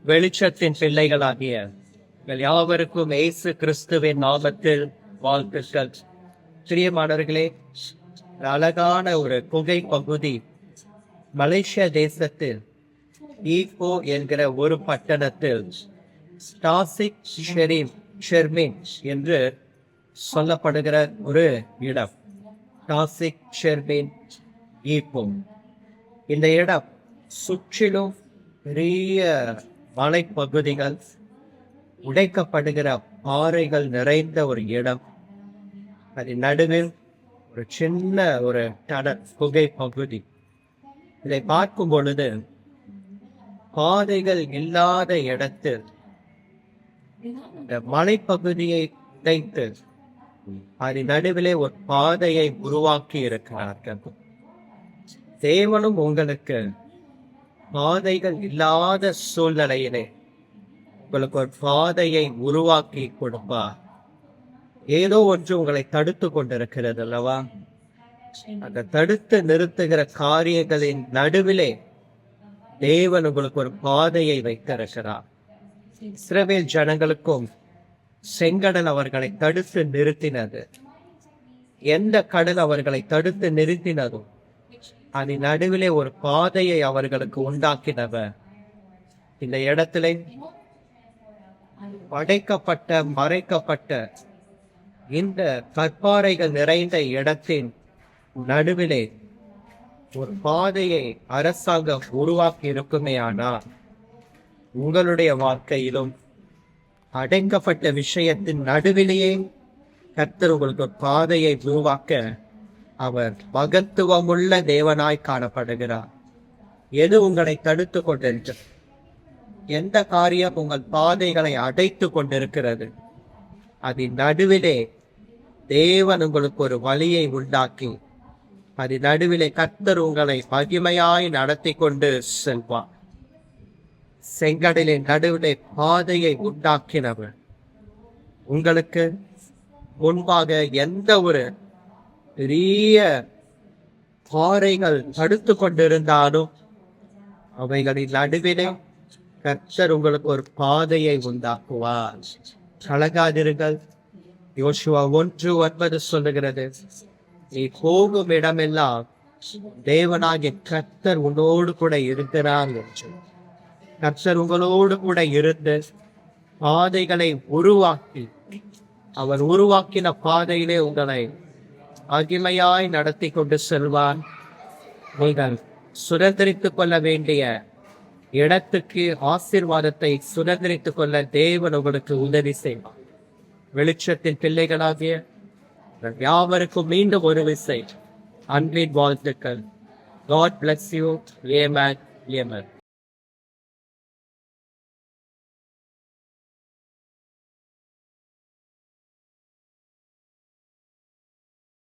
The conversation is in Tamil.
வெளிச்சத்தின் பிள்ளைகளாகிய யாவருக்கும் இயேசு கிறிஸ்துவின் நாமத்தில் வாழ்த்துக்கள். பிரியமானவர்களே, அழகான ஒரு குகை பகுதி மலேசியா தேசத்தில் ஈப்போ என்கிற ஒரு பட்டணத்தில் டாசிக் ஷெர்மின் என்று சொல்லப்படுகிற ஒரு இடம். டாசிக் ஷெர்மின் ஈப்போ. இந்த இடம் சுற்றிலும் பெரிய மலைப்பகுதிகள், உடைக்கப்படுகிற பாறைகள் நிறைந்த ஒரு இடம். அது நடுவில் ஒரு சின்ன ஒரு குகை பகுதி. இதை பார்க்கும் பொழுது பாதைகள் இல்லாத இடத்தில் இந்த மலைப்பகுதியை உடைத்து அது நடுவிலே ஒரு பாதையை உருவாக்கி இருக்கிறார்கள். தேவனும் உங்களுக்கு பாதைகள் இல்லாத சூழ்நிலையிலே உங்களுக்கு ஒரு பாதையை உருவாக்கி கொடுப்பார். ஏதோ ஒன்று உங்களை தடுத்து கொண்டிருக்கிறது அல்லவா? அந்த தடுத்து நிறுத்துகிற காரியங்களின் நடுவிலே தேவன் உங்களுக்கு ஒரு பாதையை வைத்திருக்கிறார். இஸ்ரவேல் ஜனங்களுக்கும் செங்கடல் அவர்களை தடுத்து நிறுத்தினது. எந்த கடல் அவர்களை தடுத்து நிறுத்தினதோ அதன் நடுவிலே ஒரு பாதையை அவர்களுக்கு உண்டாக்கினவர். இந்த இடத்திலே படைக்கப்பட்ட மறைக்கப்பட்ட இந்த கற்பாறைகள் நிறைந்த இடத்தின் நடுவிலே ஒரு பாதையை அரசாங்கம் உருவாக்கி இருக்குமே. ஆனால் உங்களுடைய வாழ்க்கையிலும் அடைக்கப்பட்ட விஷயத்தின் நடுவிலேயே கர்த்தர் உங்களுக்கு ஒரு பாதையை உருவாக்க அவர் மகத்துவமுள்ள தேவனாய் காணப்படுகிறார். எது உங்களை தடுத்து கொண்டிருக்கிறது? எந்த காரியம் உங்கள் பாதைகளை அடைத்து கொண்டிருக்கிறது? அதன் நடுவிலே தேவன் உங்களுக்கு ஒரு வழியை உண்டாக்கி அதன் நடுவிலே கர்த்தர் உங்களை மகிமையாய் நடத்தி கொண்டு செல்வார். செங்கடலின் நடுவிலே பாதையை உண்டாக்கினவர் உங்களுக்கு முன்பாக எந்த ஒரு பெரிய பாறைகள் தடுத்து கொண்டிருந்தாலும் அவைகளின் நடுவிலே கர்த்தர் உங்களுக்கு ஒரு பாதையை உண்டாக்குவார். கலங்காதிருங்கள். யோசுவா 1:9 சொல்லுகிறது, நீ போகும் இடமெல்லாம் தேவனாகிய கர்த்தர் உங்களோடு கூட இருக்கிறார் என்று. கர்த்தர் உங்களோடு கூட இருந்து பாதைகளை உருவாக்கி அவர் உருவாக்கின பாதையிலே உங்களை மகிமையாய் நடத்தி கொண்டு செல்வார். நீங்கள் சுதந்திரித்துக் கொள்ள வேண்டிய இடத்துக்கு ஆசீர்வாதத்தை சுதந்திரித்துக் கொள்ள தேவன் உங்களுக்கு உதவி செய்வார். வெளிச்சத்தின் பிள்ளைகளாகிய யாவருக்கும் மீண்டும் ஒரு விசை அன்பின் வாழ்த்துக்கள். God bless you. Amen. Amen.